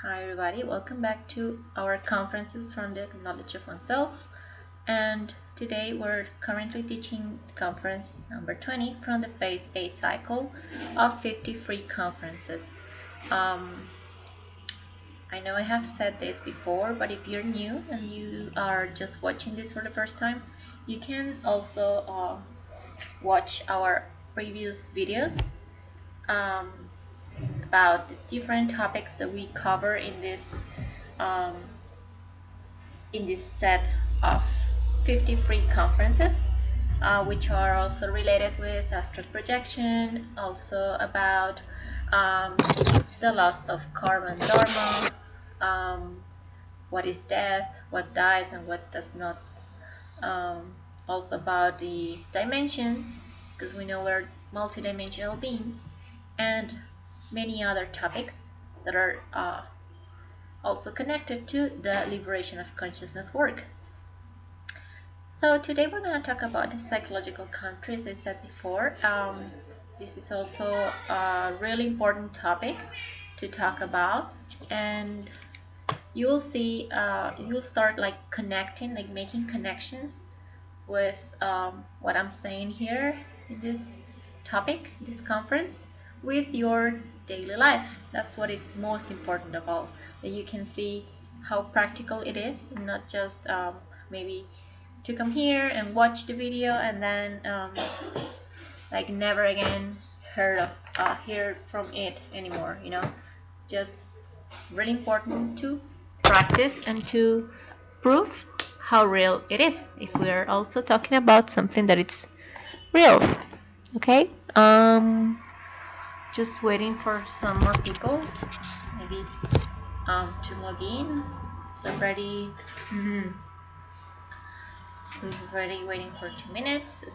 Hi everybody, welcome back to our conferences from the knowledge of oneself. And today we're currently teaching conference number 20 from the phase A cycle of 50 free conferences. I know I have said this before, but if you're new and you are just watching this for the first time, you can also watch our previous videos about the different topics that we cover um, in this set of 50 free conferences, which are also related with astral projection, also about the loss of karma and dharma, what is death, what dies and what does not, also about the dimensions, because we know we're multidimensional beings, and many other topics that are also connected to the liberation of consciousness work. So today we're going to talk about the psychological country, as I said before. This is also a really important topic to talk about, and you will see, you'll start like connecting, like making connections with what I'm saying here in this topic, this conference, with your daily life. That's what is most important of all, that you can see how practical it is, and not just maybe to come here and watch the video and then like never again hear from it anymore. It's just really important to practice and to prove how real it is, if we're also talking about something that it's real. Okay, just waiting for some more people, maybe to log in. It's already we've already waiting for 2 minutes.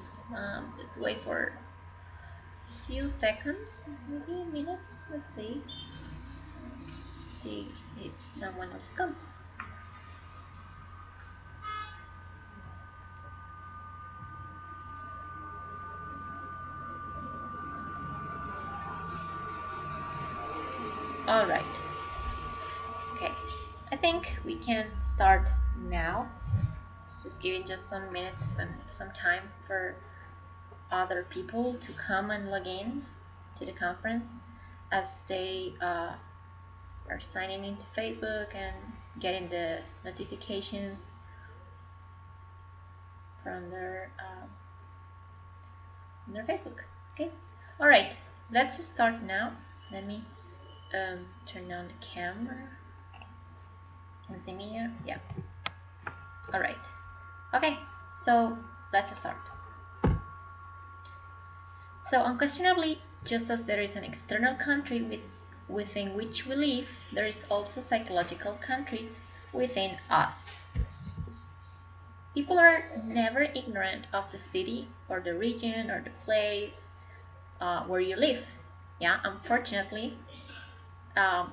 Let's wait for a few seconds, maybe minutes. Let's see if someone else comes. All right. Okay, I think we can start now. It's just giving just some minutes and some time for other people to come and log in to the conference, as they are signing into Facebook and getting the notifications from their Facebook. Okay, all right, let's start now. Let me turn on the camera. Can see me here? Yeah. All right. Okay, so let's start. So unquestionably, just as there is an external country within which we live, there is also a psychological country within us. People are never ignorant of the city or the region or the place where you live. Yeah, unfortunately,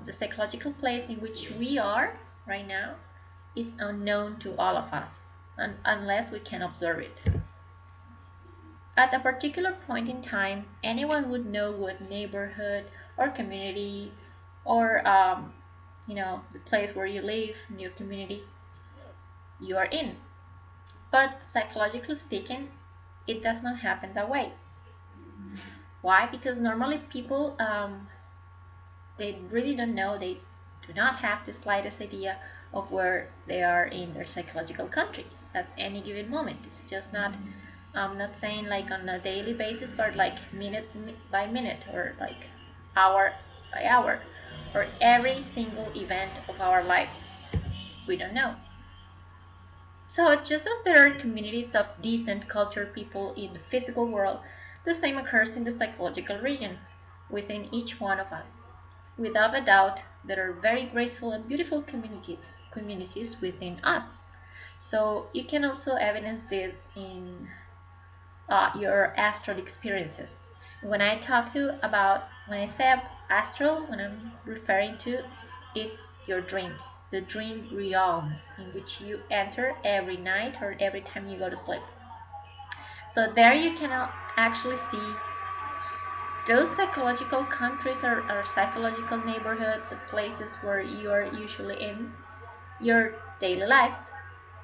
the psychological place in which we are right now is unknown to all of us, unless we can observe it. At a particular point in time, anyone would know what neighborhood or community or the place where you live in your community you are in. But psychologically speaking, it does not happen that way. Why? Because normally people they really don't know, they do not have the slightest idea of where they are in their psychological country at any given moment. It's just not, I'm not saying like on a daily basis, but like minute by minute, or like hour by hour, or every single event of our lives. We don't know. So just as there are communities of decent cultured people in the physical world, the same occurs in the psychological region within each one of us. Without a doubt, there are very graceful and beautiful communities within us. So you can also evidence this in your astral experiences. When I say astral, when I'm referring to is your dreams, the dream realm in which you enter every night or every time you go to sleep. So there you can actually see Those psychological countries are psychological neighborhoods, places where you are usually in your daily lives,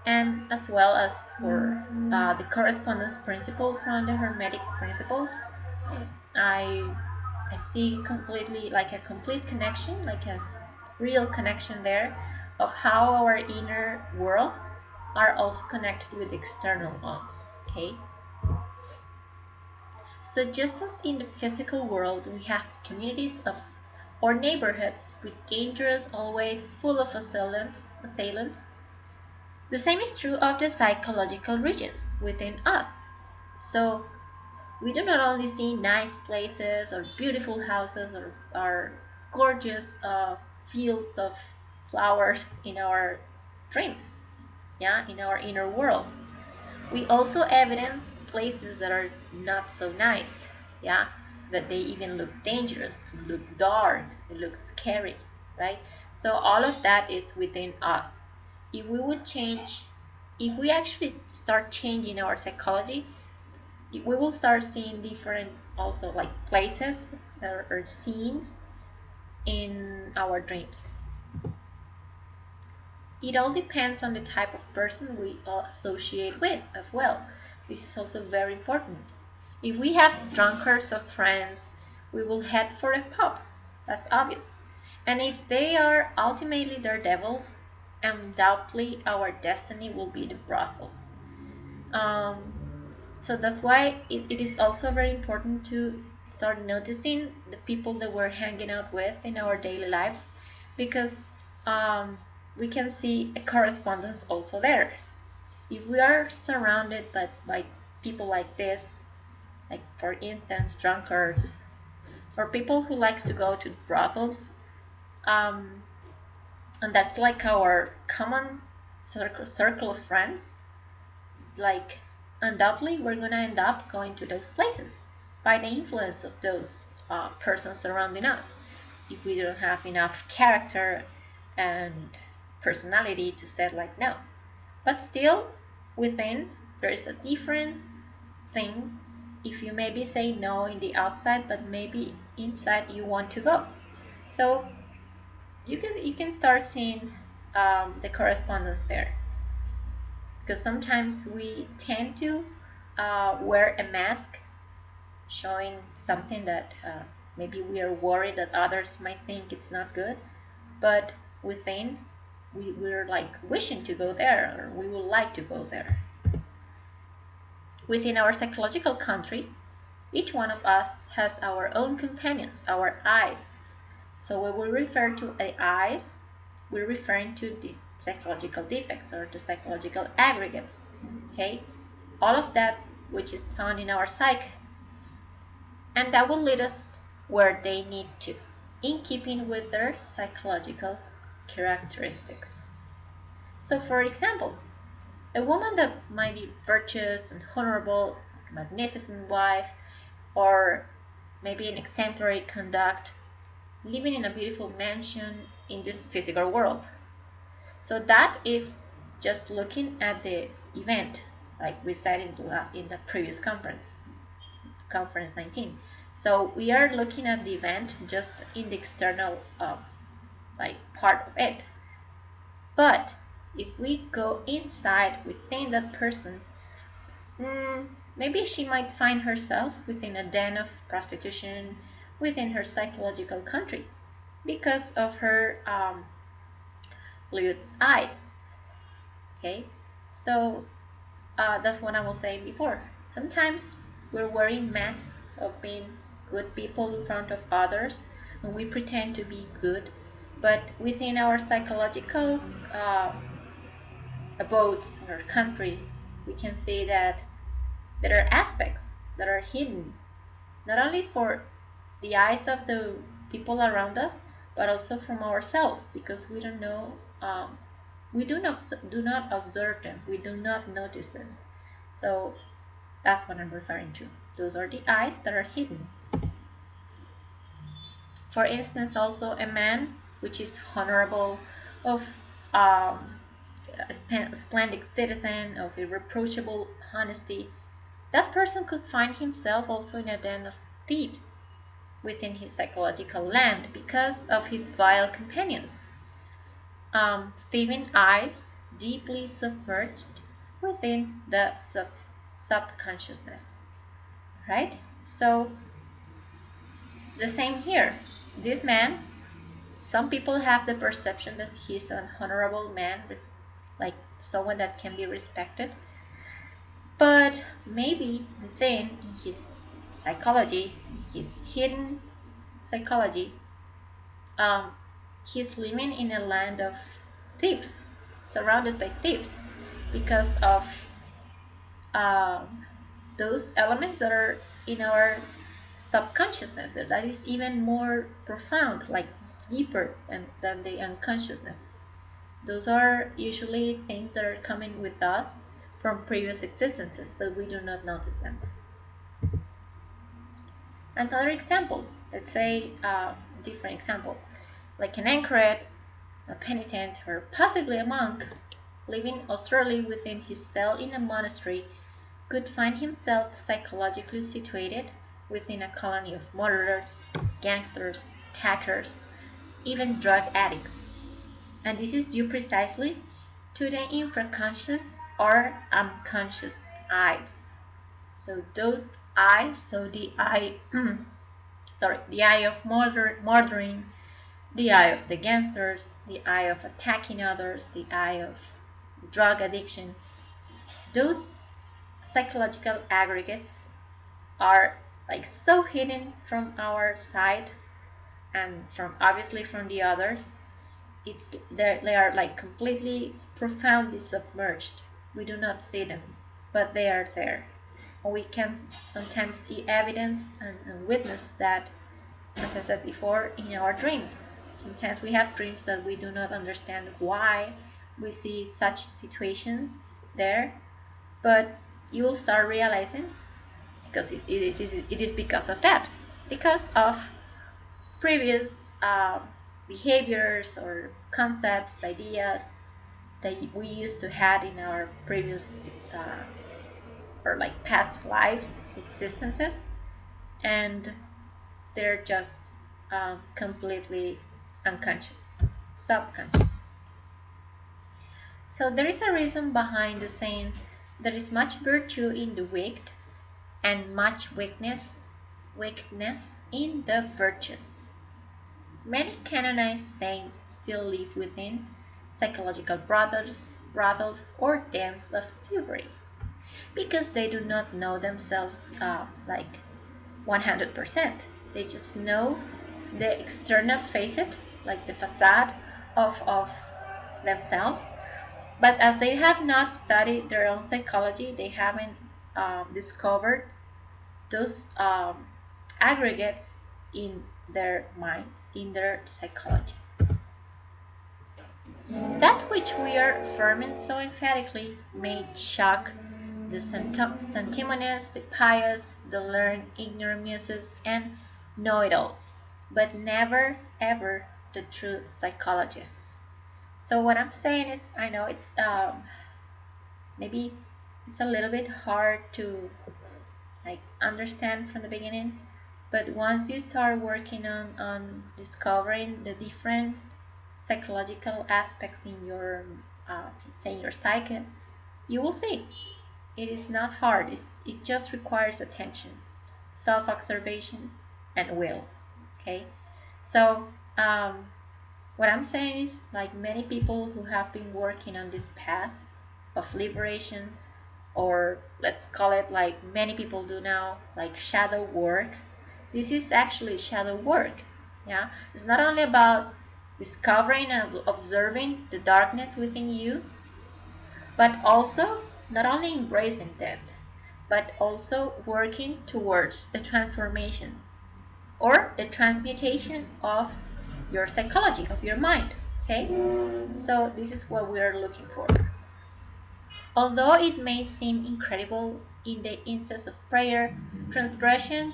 and as well as for the correspondence principle from the Hermetic principles. I I see completely like a complete connection, like a real connection there of how our inner worlds are also connected with external ones. Okay. So just as in the physical world we have communities of or neighborhoods with dangerous always full of assailants, the same is true of the psychological regions within us. So we do not only see nice places or beautiful houses or gorgeous fields of flowers in our dreams, yeah, in our inner worlds. We also evidence places that are not so nice, yeah, that they even look dangerous, look dark, they look scary, right? So all of that is within us. If we would change, if we actually start changing our psychology, we will start seeing different also like places or scenes in our dreams. It all depends on the type of person we associate with as well. This is also very important. If we have drunkards as friends, we will head for a pub. That's obvious. And if they are ultimately daredevils, undoubtedly our destiny will be the brothel. Um, so that's why it is also very important to start noticing the people that we're hanging out with in our daily lives, because um, we can see a correspondence also there. If we are surrounded by people like this, like for instance drunkards or people who likes to go to brothels, um, and that's like our common circle of friends, like undoubtedly we're gonna end up going to those places by the influence of those persons surrounding us. If we don't have enough character and personality to say like no, but still within there is a different thing. If you maybe say no in the outside, but maybe inside you want to go, so you can start seeing the correspondence there, because sometimes we tend to wear a mask showing something that maybe we are worried that others might think it's not good, but within we're like wishing to go there, or we would like to go there. Within our psychological country, each one of us has our own companions, our eyes. So when we refer to the eyes, we're referring to the psychological defects or the psychological aggregates. Okay, all of that which is found in our psyche, and that will lead us where they need to, in keeping with their psychological characteristics. So, for example, a woman that might be virtuous and honorable, magnificent wife, or maybe an exemplary conduct, living in a beautiful mansion in this physical world. So that is just looking at the event, like we said in the previous conference 19. So we are looking at the event just in the external like part of it. But if we go inside within that person, maybe she might find herself within a den of prostitution within her psychological country because of her lewd eyes. Okay, so that's what I was saying before. Sometimes we're wearing masks of being good people in front of others, and we pretend to be good, but within our psychological abodes or country, we can see that there are aspects that are hidden, not only for the eyes of the people around us, but also from ourselves, because we don't know, we do not observe them, we do not notice them. So that's what I'm referring to. Those are the eyes that are hidden. For instance, also a man which is honorable, of a splendid citizen, of irreproachable honesty, that person could find himself also in a den of thieves. within his psychological land because of his vile companions. Thieving eyes deeply submerged within the subconsciousness. Right? So, the same here. This man, some people have the perception that he's an honorable man, like someone that can be respected. But maybe within his psychology, his hidden psychology, um, he's living in a land of thieves, surrounded by thieves, because of those elements that are in our subconsciousness that is even more profound, like deeper than the unconsciousness. Those are usually things that are coming with us from previous existences, but we do not notice them. Another example, let's say a different example, like an anchoret, a penitent, or possibly a monk living austerely within his cell in a monastery could find himself psychologically situated within a colony of murderers, gangsters, attackers, even drug addicts. And this is due precisely to the infraconscious or unconscious eyes. So those eyes, so the eye, the eye of murdering, the eye of the gangsters, the eye of attacking others, the eye of drug addiction, those psychological aggregates are like so hidden from our side and from obviously from the others. They are like completely profoundly submerged. We do not see them, but they are there. And we can sometimes see evidence and witness that, as I said before, in our dreams. Sometimes we have dreams that we do not understand why we see such situations there, but you will start realizing because it is because of that, because of previous behaviors or concepts, ideas that we used to have in our previous or like past lives, existences, and they're just completely unconscious, subconscious. So there is a reason behind the saying there is much virtue in the wicked and much weakness in the virtuous. Many canonized saints still live within psychological brothels or dens of thievery because they do not know themselves like 100%. They just know the external facet, like the facade of themselves. But as they have not studied their own psychology, they haven't discovered those aggregates in their minds, in their psychology. That which we are affirming so emphatically may shock the sanctimonious, the pious, the learned, ignoramuses, and know-it-alls, but never, ever the true psychologists. So what I'm saying is, I know it's maybe it's a little bit hard to like understand from the beginning, but once you start working on discovering the different psychological aspects in your say in your psyche, you will see it is not hard. It just requires attention, self-observation, and will. Okay, so what I'm saying is, like many people who have been working on this path of liberation, or let's call it like many people do now, like shadow work. This is actually shadow work. Yeah, it's not only about discovering and observing the darkness within you, but also not only embracing that, but also working towards the transformation or the transmutation of your psychology, of your mind. Okay, so this is what we are looking for. Although it may seem incredible in the incense of prayer, transgression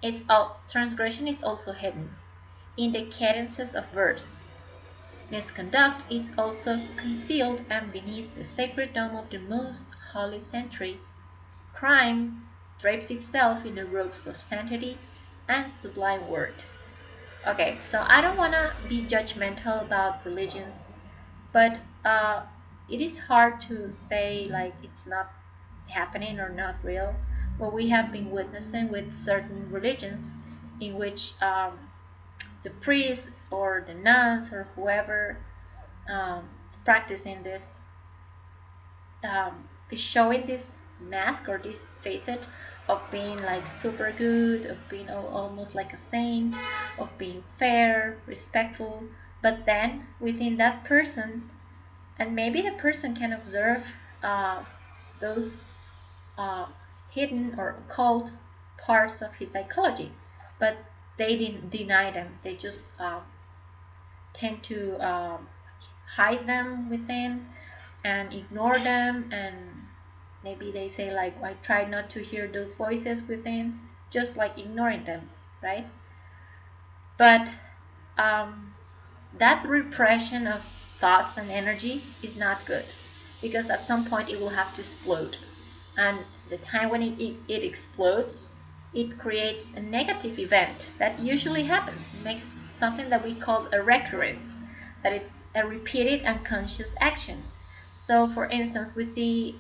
is also hidden in the cadences of verse. Misconduct is also concealed, and beneath the sacred dome of the most holy sanctuary, crime drapes itself in the robes of sanctity and sublime word. Okay, so I don't want to be judgmental about religions, but it is hard to say like it's not happening or not real. But we have been witnessing with certain religions in which the priests or the nuns or whoever is practicing this is showing this mask or this facet of being like super good, of being almost like a saint, of being fair, respectful. But then within that person, and maybe the person can observe those uh, hidden or occult parts of his psychology, but they didn't deny them. They just tend to hide them within and ignore them, and maybe they say like, I try not to hear those voices within, just like ignoring them, right? But um, that repression of thoughts and energy is not good, because at some point it will have to explode, and the time when it explodes, it creates a negative event that usually happens. It makes something that we call a recurrence, that it's a repeated unconscious action. So for instance, we see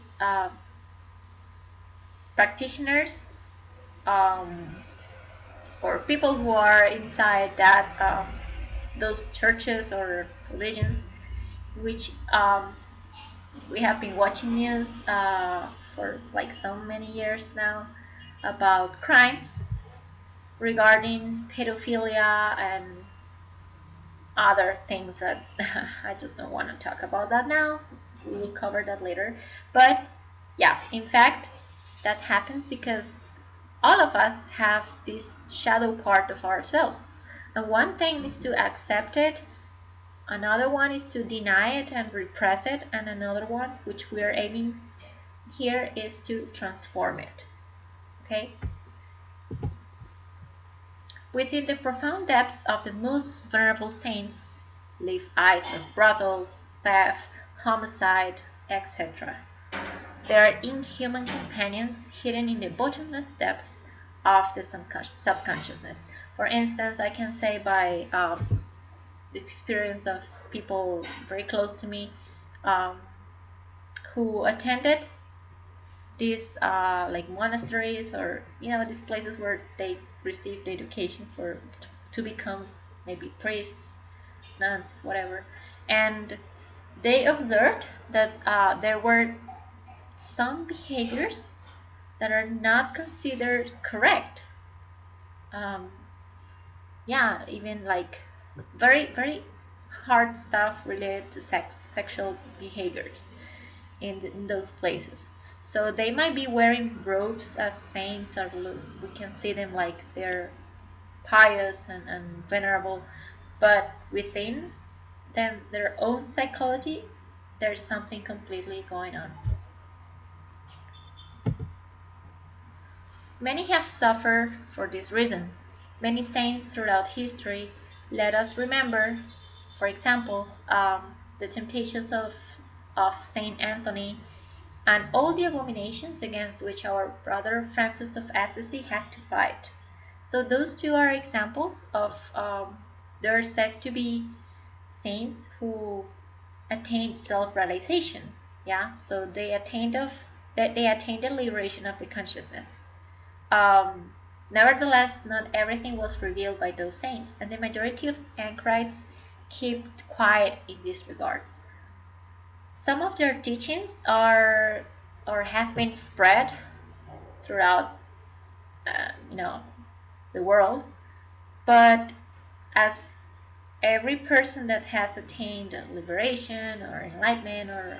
practitioners um, or people who are inside that those churches or religions, which we have been watching news for like so many years now about crimes regarding pedophilia and other things that I just don't want to talk about that now. We will cover that later. But yeah, in fact, that happens because all of us have this shadow part of ourselves. And one thing is to accept it, another one is to deny it and repress it, and another one, which we are aiming here, is to transform it. Okay? Within the profound depths of the most venerable saints live eyes of brothels, theft, homicide, etc. They are inhuman companions hidden in the bottomless depths of the subconsciousness. For instance, I can say by the experience of people very close to me um, who attended these like monasteries, or these places where they received education for to become maybe priests, nuns, whatever, and they observed that there were some behaviors that are not considered correct. Um, yeah, even like very, very hard stuff related to sexual behaviors in those places. So they might be wearing robes as saints, or we can see them like they're pious and venerable, but within them, their own psychology, there's something completely going on. Many have suffered for this reason. Many saints throughout history let us remember, for example, the temptations of Saint Anthony and all the abominations against which our brother Francis of Assisi had to fight. So those two are examples of they're said to be saints who attained self-realization. Yeah, so they attained the liberation of the consciousness. Nevertheless, not everything was revealed by those saints, and the majority of anchorites kept quiet in this regard. Some of their teachings are or have been spread throughout, the world, but as every person that has attained liberation or enlightenment or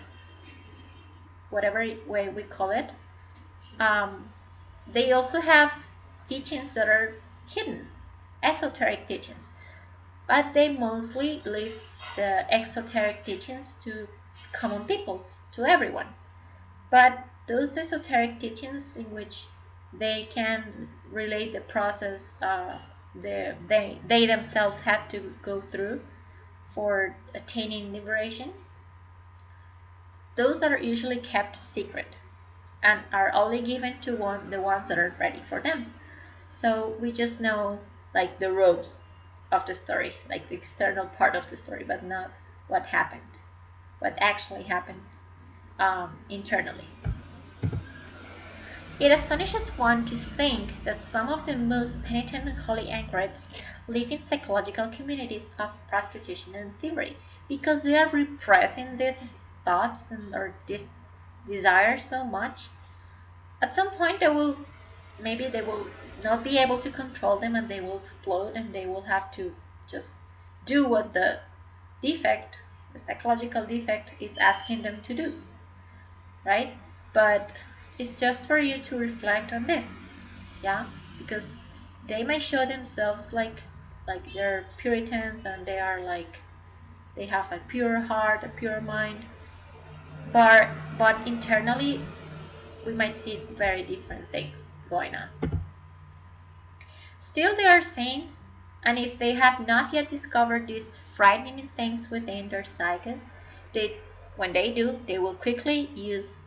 whatever way we call it, they also have teachings that are hidden, esoteric teachings, but they mostly leave the exoteric teachings to common people, to everyone. But those esoteric teachings in which they can relate the process they themselves have to go through for attaining liberation, those are usually kept secret and are only given to the ones that are ready for them. So we just know like the ropes of the story, like the external part of the story, but not what happened, what actually happened internally. It astonishes one to think that some of the most penitent and holy anchorites live in psychological communities of prostitution and thievery because they are repressing these thoughts and or this desire so much. At some point, maybe they will not be able to control them and they will explode and they will have to just do what the defect, the psychological defect, is asking them to do, right? But it's just for you to reflect on this, yeah, because they might show themselves like they're Puritans and they are like they have a pure heart, a pure mind, but internally we might see very different things going on. Still, they are saints, and if they have not yet discovered these frightening things within their psyches, they, when they do, they will quickly use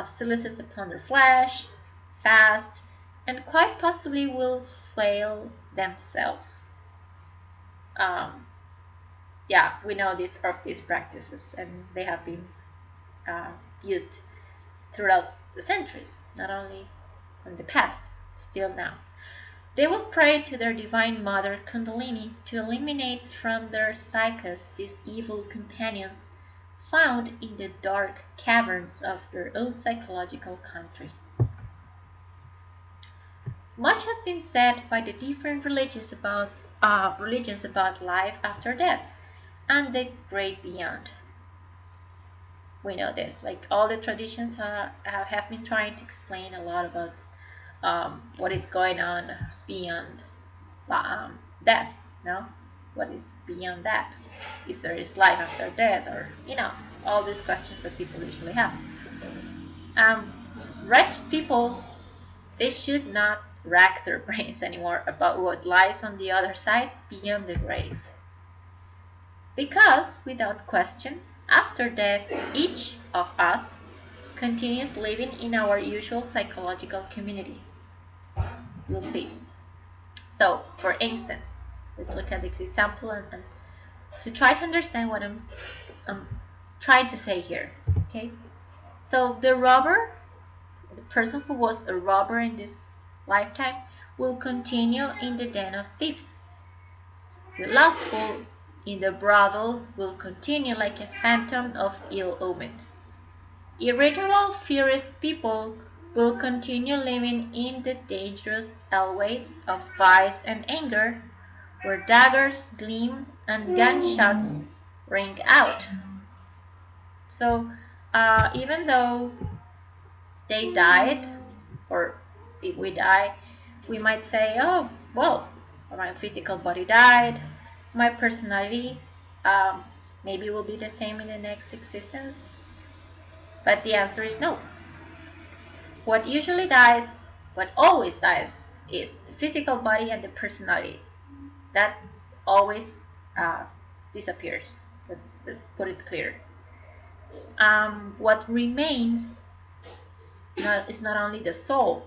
silices upon their flesh, fast, and quite possibly will flail themselves. Um, yeah, we know these practices, and they have been used throughout the centuries, not only in the past, still now. They will pray to their divine mother Kundalini to eliminate from their psyches these evil companions found in the dark caverns of their own psychological country. Much has been said by the different religions about life after death and the great beyond. We know this, like all the traditions have been trying to explain a lot about what is going on beyond death. No, what is beyond that? If there is life after death, or all these questions that people usually have. Um, Wretched people, they should not rack their brains anymore about what lies on the other side beyond the grave. Because, without question, after death, each of us continues living in our usual psychological community. You'll see. So, for instance, let's look at this example and to try to understand what I'm trying to say here. Okay? So, the robber, the person who was a robber in this lifetime, will continue in the den of thieves. The lustful in the brothel will continue like a phantom of ill omen. Irritable, furious people will continue living in the dangerous alleyways of vice and anger, where daggers gleam and gunshots ring out. So, even though they died, or if we die, we might say, oh, well, my physical body died, my personality maybe will be the same in the next existence. But the answer is no. What usually dies, what always dies, is the physical body and the personality. That always disappears. Let's put it clear. What remains is not only the soul.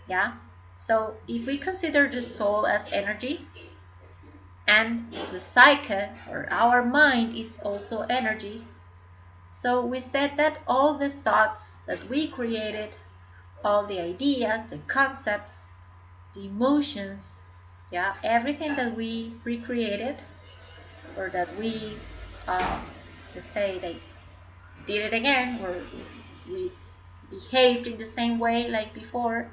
Yeah. So if we consider the soul as energy, and the psyche or our mind is also energy, so we said that all the thoughts that we created, all the ideas, the concepts, the emotions, yeah, everything that we recreated or that we, let's say, they did it again, or we behaved in the same way like before,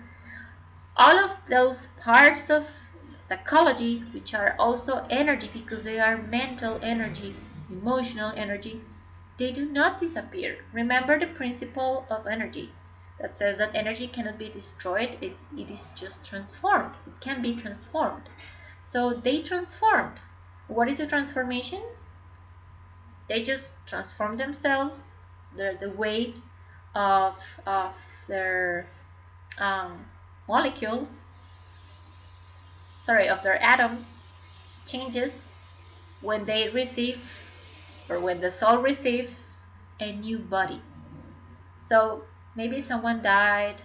all of those parts of psychology, which are also energy because they are mental energy, emotional energy, they do not disappear. Remember the principle of energy that says that energy cannot be destroyed, it is just transformed. It can be transformed. So they transformed. What is the transformation? They just transform themselves, the weight of their molecules, of their atoms changes when they receive, or when the soul receives a new body. So maybe someone died,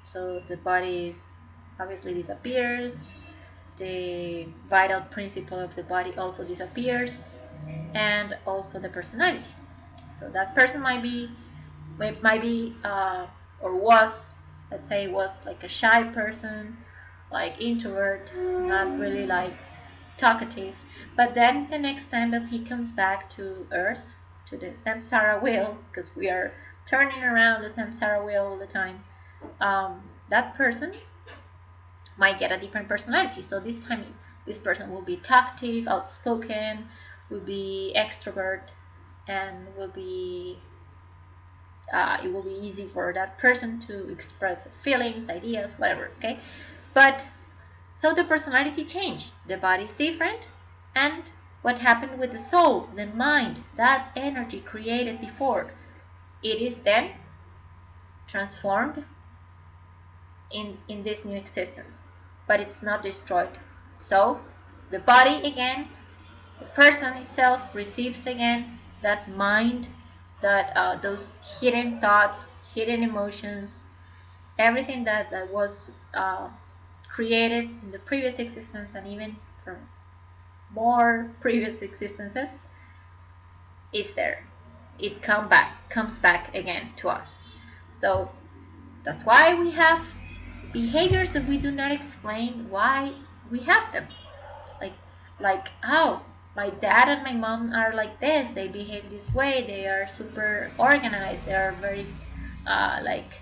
so the body obviously disappears. The vital principle of the body also disappears, and also the personality. So that person might be or was, let's say, was like a shy person, like introvert, not really like talkative. But then the next time that he comes back to earth, to the samsara wheel, because we are turning around the samsara wheel all the time, that person might get a different personality. So this time this person will be talkative, outspoken, will be extrovert, and will be it will be easy for that person to express feelings, ideas, whatever. Okay, but so the personality changed, the body is different, and what happened with the soul, the mind, that energy created before, it is then transformed in this new existence, but it's not destroyed. So the body again, the person itself receives again that mind, that those hidden thoughts, hidden emotions, everything that was created in the previous existence and even from more previous existences is there. It comes back again to us. So that's why we have behaviors that we do not explain why we have them. Like oh, my dad and my mom are like this. They behave this way. They are super organized. They are very like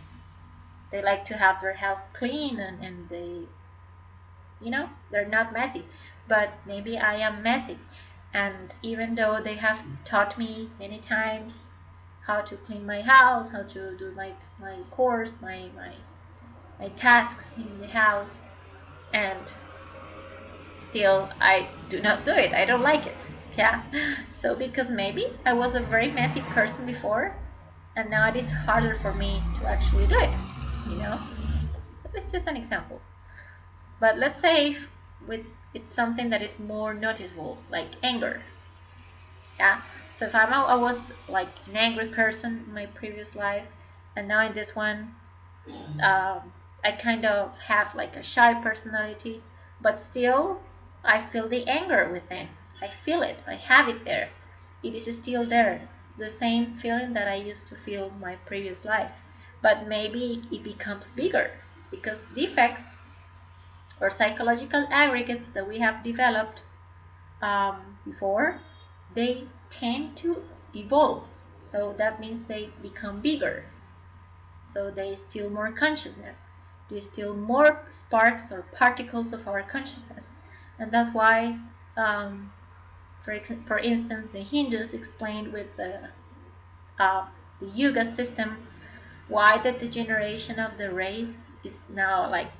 they like to have their house clean, and they, they're not messy. But maybe I am messy, and even though they have taught me many times how to clean my house, how to do my chores, my tasks in the house, and still I do not do it. I don't like it. Yeah. So because maybe I was a very messy person before, and now it is harder for me to actually do it. You know, it's just an example. But let's say with it's something that is more noticeable, like anger. Yeah. So if I was like an angry person in my previous life, and now in this one, I kind of have like a shy personality, but still I feel the anger within. I feel it. I have it there. It is still there. The same feeling that I used to feel in my previous life. But maybe it becomes bigger because defects or psychological aggregates that we have developed before, they tend to evolve. So that means they become bigger. So they steal more consciousness. They steal more sparks or particles of our consciousness. And that's why, for instance, the Hindus explained with the Yuga system why the degeneration of the race is now like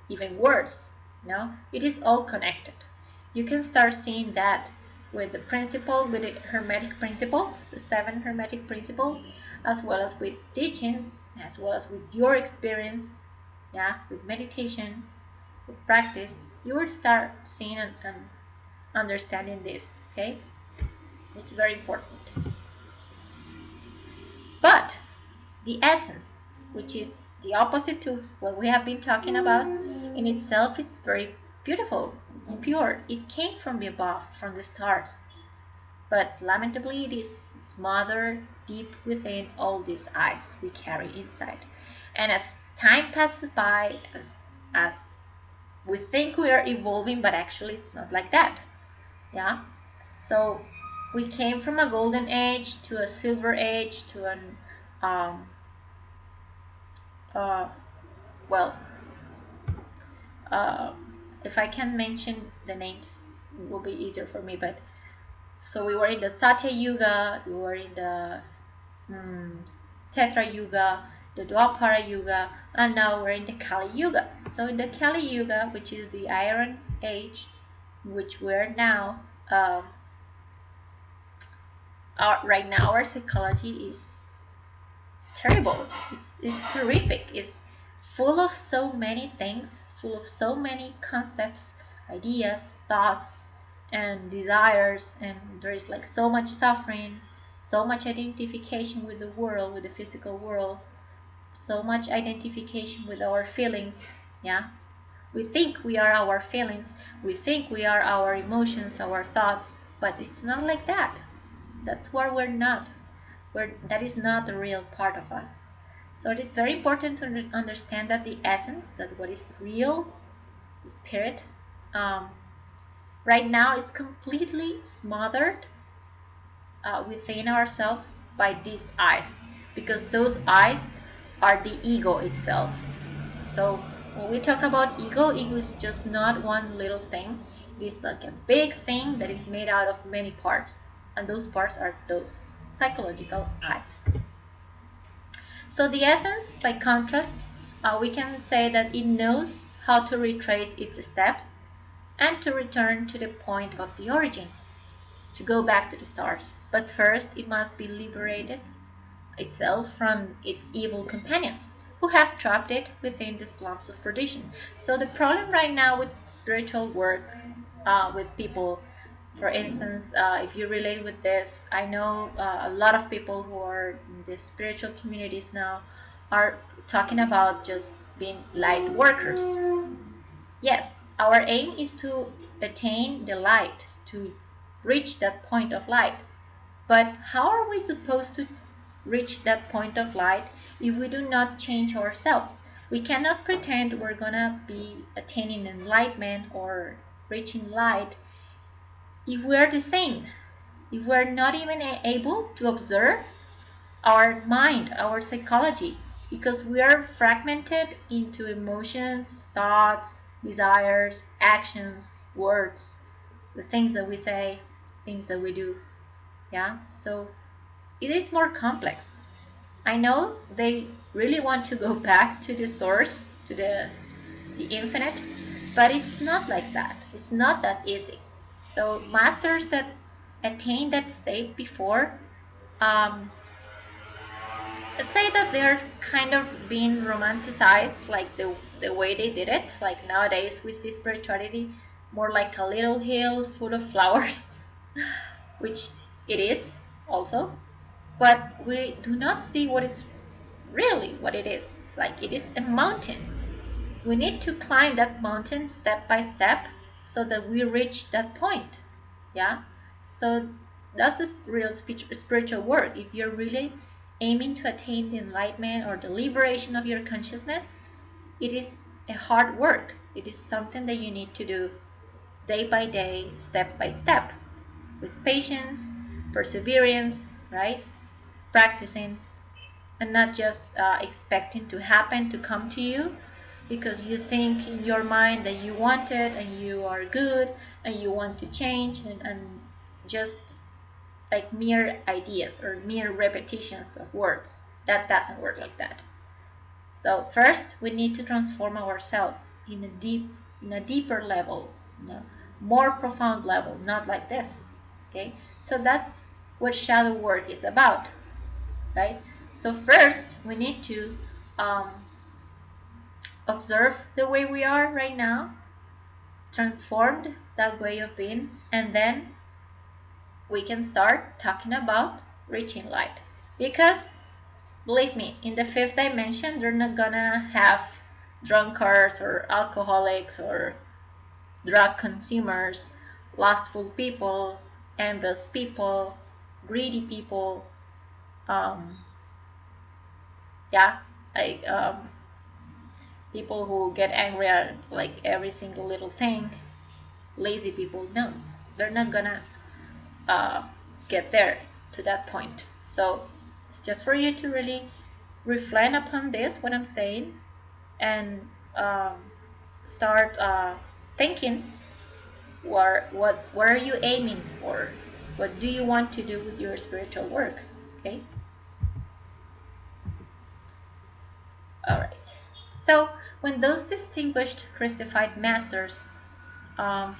even worse. It is all connected. You can start seeing that with the with the Hermetic principles, the 7 Hermetic principles, as well as with teachings, as well as with your experience, with meditation, with practice. You will start seeing and understanding this. Okay, it's very important. But the essence, which is the opposite to what we have been talking about, in itself is very beautiful. It's pure. It came from the above, from the stars. But lamentably, it is smothered deep within all these eyes we carry inside. And as time passes by, as we think we are evolving, but actually it's not like that. Yeah. So we came from a golden age to a silver age to an uh, well, uh, if I can mention the names, it will be easier for me. But so we were in the Satya Yuga, we were in the Tetra Yuga, the Dwapara Yuga, and now we're in the Kali Yuga. So in the Kali Yuga, which is the Iron Age, in which we're now, right now our psychology is terrible. It's terrific. It's full of so many things, full of so many concepts, ideas, thoughts, and desires, and there is like so much suffering, so much identification with the world, with the physical world, so much identification with our feelings, Yeah, we think we are our feelings, we think we are our emotions, our thoughts, but it's not like that. That's where we're not. That is not the real part of us. So it is very important to understand that the essence, that what is real, the spirit, um, right now is completely smothered within ourselves by these eyes, because those eyes are the ego itself. So when we talk about ego, ego is just not one little thing. It is like a big thing that is made out of many parts, and those parts are those psychological eyes. So the essence, by contrast, we can say that it knows how to retrace its steps and to return to the point of the origin, to go back to the stars. But first, it must be liberated itself from its evil companions, who have trapped it within the slums of perdition. So the problem right now with spiritual work, with people, for instance, if you relate with this, I know a lot of people who are in the spiritual communities now are talking about just being light workers. Yes, our aim is to attain the light, to reach that point of light. But how are we supposed to reach that point of light if we do not change ourselves? We cannot pretend we're gonna be attaining enlightenment or reaching light if we are the same, if we're not even able to observe our mind, our psychology, because we are fragmented into emotions, thoughts, desires, actions, words, the things that we say, things that we do. Yeah, so it is more complex. I know they really want to go back to the source, to the infinite, but it's not like that. It's not that easy. So masters that attain that state before, um, let's say that they're kind of being romanticized, like the way they did it. Like nowadays we see spirituality more like a little hill full of flowers, which it is also, but we do not see what is really what it is. Like it is a mountain. We need to climb that mountain step by step so that we reach that point. Yeah. So that's the real spiritual work. If you're really aiming to attain the enlightenment or the liberation of your consciousness, it is a hard work. It is something that you need to do day by day, step by step, with patience, perseverance, right? Practicing, and not just expecting to happen to come to you because you think in your mind that you want it and you are good and you want to change, and just like mere ideas or mere repetitions of words. That doesn't work like that. So first we need to transform ourselves in a deeper level, in a more profound level, not like this. Okay, so that's what shadow work is about, right? So first we need to um, observe the way we are right now, transformed that way of being, and then we can start talking about reaching light. Because believe me, in the fifth dimension, they're not gonna have drunkards or alcoholics or drug consumers, lustful people, envious people, greedy people, um, yeah, like people who get angry at like every single little thing, lazy people. No, they're not gonna uh, get there to that point. So it's just for you to really reflect upon this, what I'm saying, and um, start thinking what are you aiming for? What do you want to do with your spiritual work? Okay. All right. So when those distinguished Christified masters,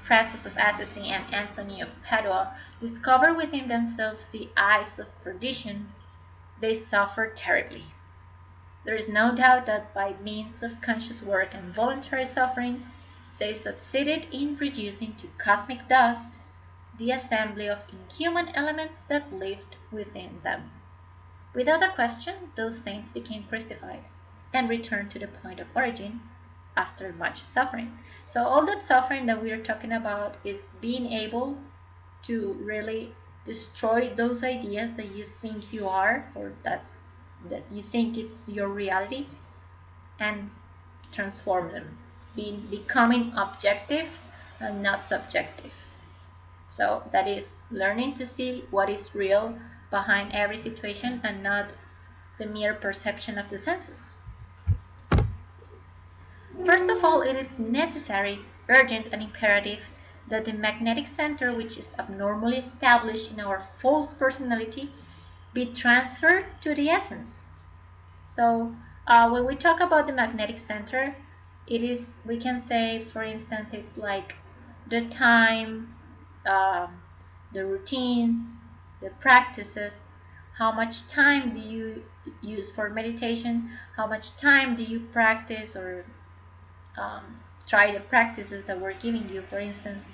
Francis of Assisi and Anthony of Padua, discover within themselves the eyes of perdition, they suffer terribly. There is no doubt that by means of conscious work and voluntary suffering, they succeeded in reducing to cosmic dust the assembly of inhuman elements that lived within them. Without a question, those saints became Christified and returned to the point of origin, after much suffering. So all that suffering that we are talking about is being able to really destroy those ideas that you think you are, or that you think it's your reality, and transform them, becoming objective and not subjective. So that is learning to see what is real behind every situation and not the mere perception of the senses. First of all, it is necessary, urgent, and imperative that the magnetic center, which is abnormally established in our false personality, be transferred to the essence. So when we talk about the magnetic center, it is, we can say, for instance, it's like the time, um, the routines, the practices, how much time do you use for meditation, how much time do you practice or try the practices that we're giving you, for instance,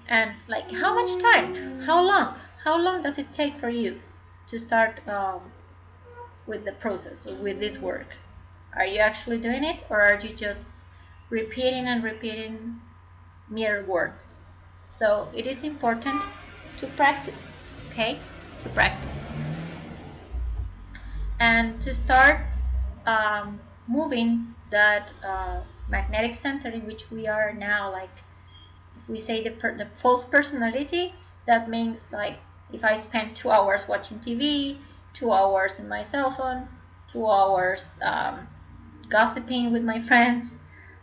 and like how much time, how long does it take for you to start with the process or with this work? Are you actually doing it, or are you just repeating and repeating mere words? So it is important to practice, okay? To practice. And to start moving that magnetic center in which we are now, like if we say the false personality, that means like if I spend 2 hours watching TV, 2 hours in my cell phone, 2 hours gossiping with my friends,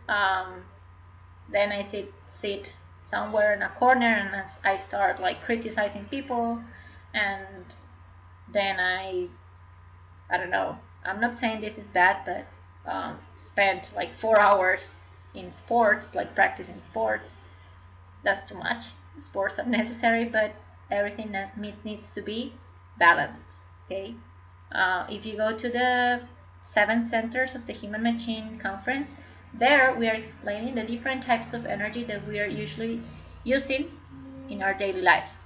then I sit somewhere in a corner and I start like criticizing people, and then I don't know. I'm not saying this is bad, but spent like 4 hours in sports, like practicing sports. That's too much. Sports are necessary, but everything that needs to be balanced. Okay. If you go to the 7 centers of the Human Machine Conference, there we are explaining the different types of energy that we are usually using in our daily lives.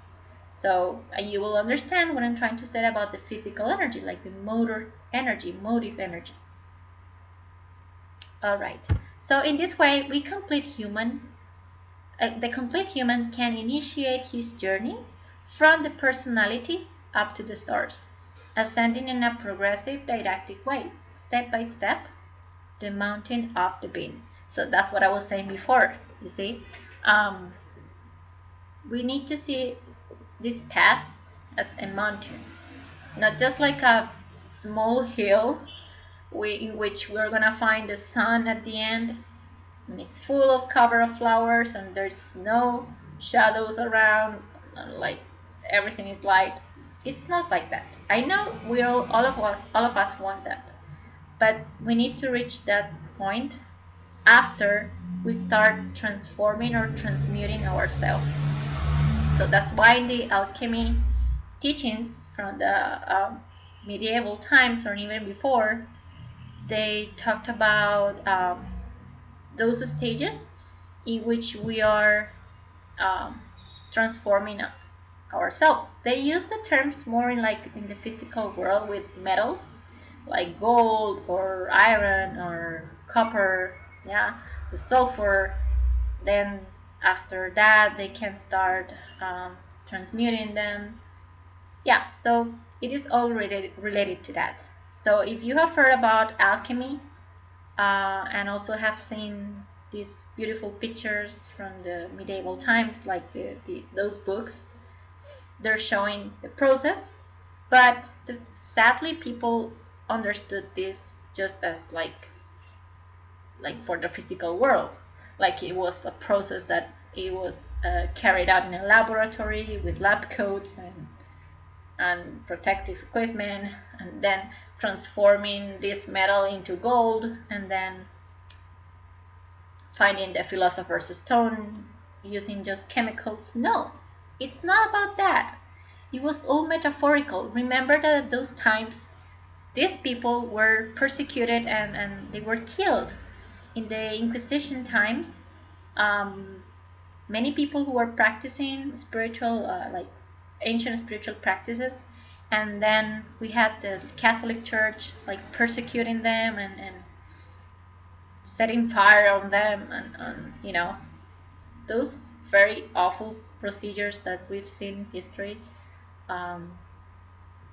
So you will understand what I'm trying to say about the physical energy, like the motor energy, motive energy. All right. So in this way, the complete human can initiate his journey from the personality up to the stars, ascending in a progressive didactic way, step by step, the mountain of the being. So that's what I was saying before. You see, we need to see this path as a mountain, not just like a small hill in which we're gonna find the sun at the end, and it's full of cover of flowers and there's no shadows around, and like everything is light. It's not like that. I know all of us want that, but we need to reach that point after we start transforming or transmuting ourselves. So that's why in the alchemy teachings from the medieval times or even before, they talked about those stages in which we are transforming ourselves. They use the terms more in the physical world with metals like gold or iron or copper, yeah, the sulfur. Then after that they can start transmuting them. Yeah, so it is all related to that. So if you have heard about alchemy and also have seen these beautiful pictures from the medieval times, like those books, they're showing the process, but sadly people understood this just as like for the physical world, like it was a process that it was carried out in a laboratory with lab coats and protective equipment, and then transforming this metal into gold, and then finding the philosopher's stone using just chemicals. No, it's not about that. It was all metaphorical. Remember that at those times, these people were persecuted and they were killed. In the Inquisition times, many people who were practicing spiritual, like ancient spiritual practices, and then we had the Catholic Church like persecuting them and setting fire on them and those very awful procedures that we've seen in history, um,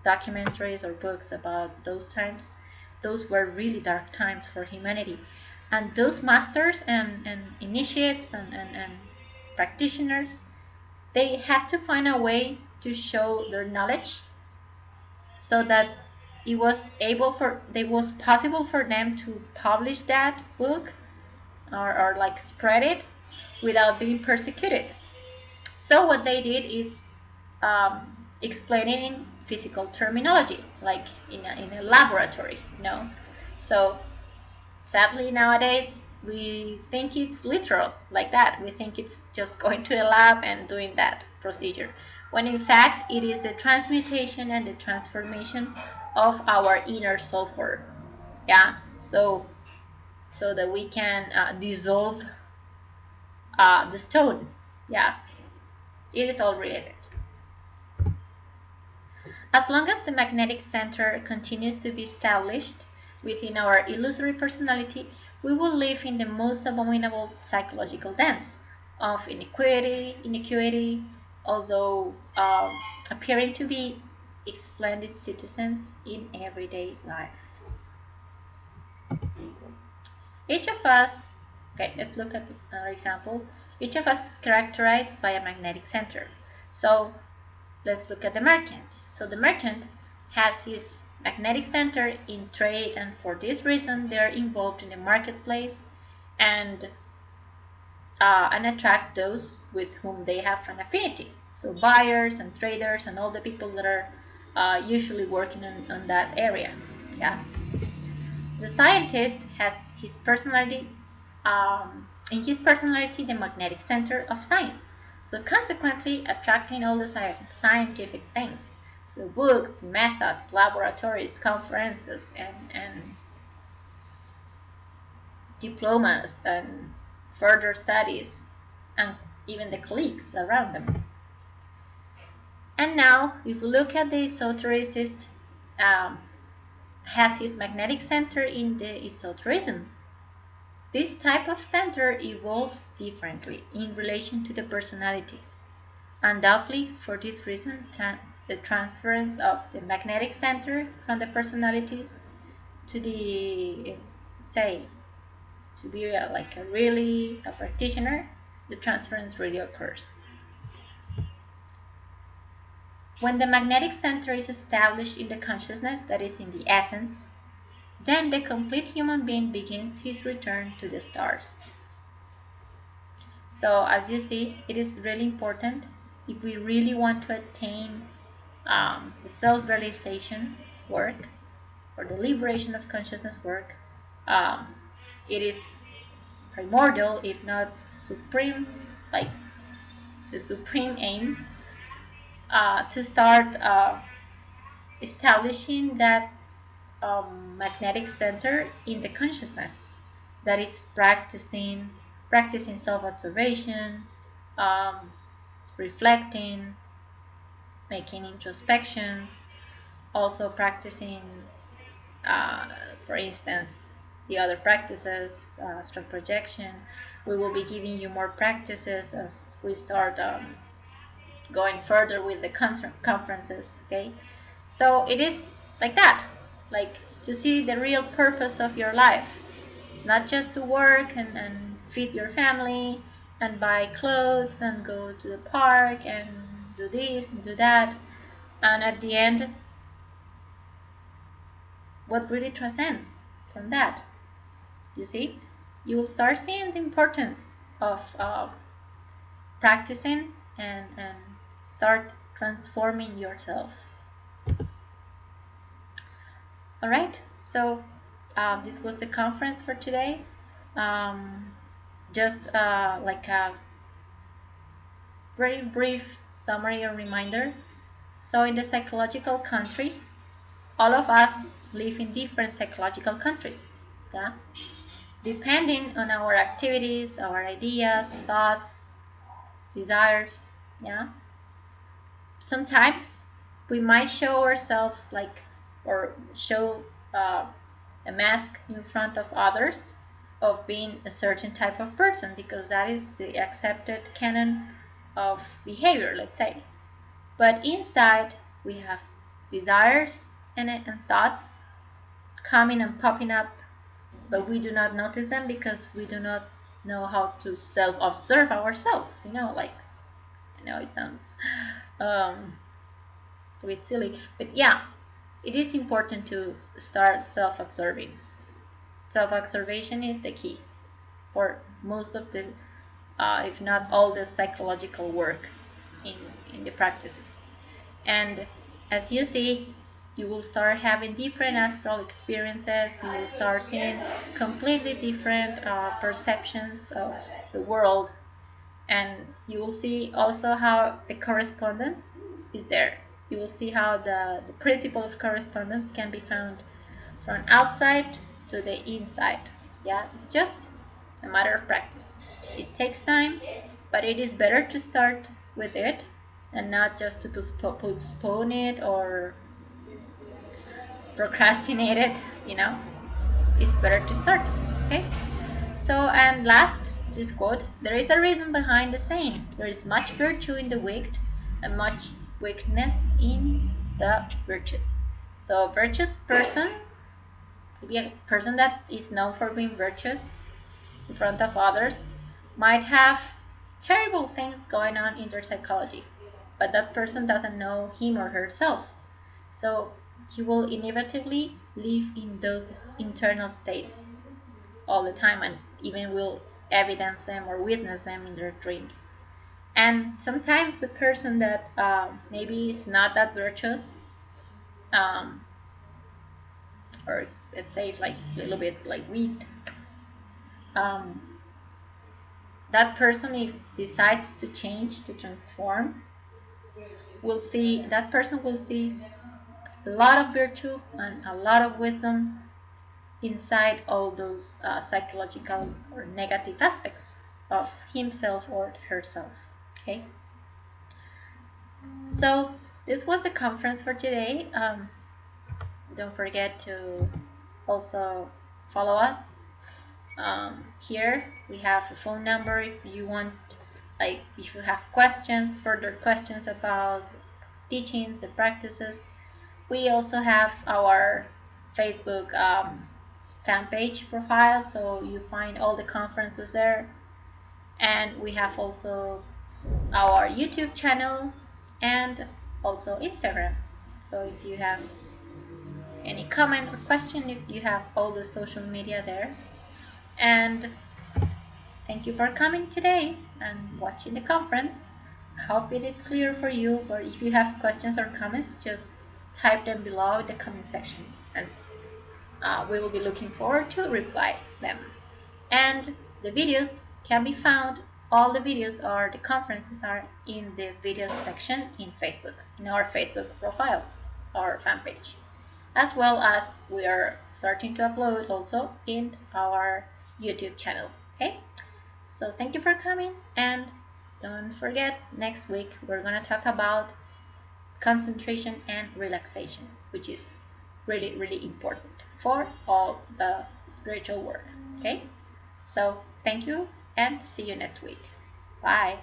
documentaries or books about those times. Those were really dark times for humanity. And those masters and initiates and practitioners, they had to find a way to show their knowledge so that it was possible for them to publish that book or like spread it without being persecuted. So what they did is explaining in physical terminologies, like in a laboratory, So sadly nowadays we think it's literal like that. We think it's just going to the lab and doing that procedure, when in fact it is the transmutation and the transformation of our inner sulfur. Yeah, so that we can dissolve the stone. Yeah, it is all related. As long as the magnetic center continues to be established within our illusory personality, we will live in the most abominable psychological dance of inequity, although appearing to be splendid citizens in everyday life. Each of us, okay, let's look at another example. Each of us is characterized by a magnetic center. So let's look at the merchant. So the merchant has his magnetic center in trade, and for this reason they are involved in the marketplace and attract those with whom they have an affinity. So buyers and traders and all the people that are usually working on that area. Yeah. The scientist has his personality, in his personality, the magnetic center of science. So consequently, attracting all the scientific things. So books, methods, laboratories, conferences, and diplomas, and further studies, and even the colleagues around them. And now, if we look at the esotericist, has his magnetic center in the esotericism. This type of center evolves differently in relation to the personality. Undoubtedly, for this reason, the transference of the magnetic center from the personality to the, say, to be like a practitioner, the transference really occurs. When the magnetic center is established in the consciousness, that is in the essence, then the complete human being begins his return to the stars. So as you see, it is really important if we really want to attain the self-realization work or the liberation of consciousness work. It is primordial, if not supreme, like the supreme aim, to start establishing that magnetic center in the consciousness, that is practicing self-observation, reflecting, making introspections, also practicing, for instance, the other practices, astral projection. We will be giving you more practices as we start going further with the conferences, okay? So it is like that, like to see the real purpose of your life. It's not just to work and feed your family and buy clothes and go to the park and do this and do that. And at the end, what really transcends from that? You see, you will start seeing the importance of practicing and start transforming yourself. All right, so this was the conference for today. Just like a very brief summary or reminder. So in the psychological country, all of us live in different psychological countries. Yeah? Depending on our activities, our ideas, thoughts, desires. Yeah? Sometimes we might show ourselves or show a mask in front of others, of being a certain type of person, because that is the accepted canon of behavior, let's say. But inside, we have desires and thoughts coming and popping up, but we do not notice them because we do not know how to self-observe ourselves. Like, it sounds um, a bit silly, but yeah, it is important to start self-observing. Self-observation is the key for most of the, if not all, the psychological work in the practices. And as you see, you will start having different astral experiences. You will start seeing completely different perceptions of the world. And you will see also how the correspondence is there. You will see how the principle of correspondence can be found from outside to the inside. Yeah, it's just a matter of practice. It takes time, but it is better to start with it and not just to postpone it or procrastinate it. It's better to start. Okay? So, and last, this quote: there is a reason behind the saying, there is much virtue in the wicked and much weakness in the virtuous. So, a virtuous person, maybe a person that is known for being virtuous in front of others, might have terrible things going on in their psychology, but that person doesn't know him or herself. So he will inevitably live in those internal states all the time, and even will evidence them or witness them in their dreams. And sometimes the person that maybe is not that virtuous, um, or let's say like a little bit like weak, um, that person, if decides to change, to transform, that person will see a lot of virtue and a lot of wisdom inside all those psychological or negative aspects of himself or herself. Okay, so this was the conference for today. Don't forget to also follow us. Here we have a phone number if you want, like if you have further questions about teachings and practices. We also have our Facebook fan page profile, so you find all the conferences there. And we have also our YouTube channel and also Instagram. So if you have any comment or question, you have all the social media there. And thank you for coming today and watching the conference. I hope it is clear for you, or if you have questions or comments, just type them below in the comment section, and we will be looking forward to reply them. And the videos can be found, all the videos or the conferences are in the videos section in Facebook, in our Facebook profile, our fan page, as well as we are starting to upload also in our YouTube channel. Okay, so thank you for coming, and don't forget, next week we're going to talk about concentration and relaxation, which is really, really important for all the spiritual work. Okay, so thank you and see you next week. Bye.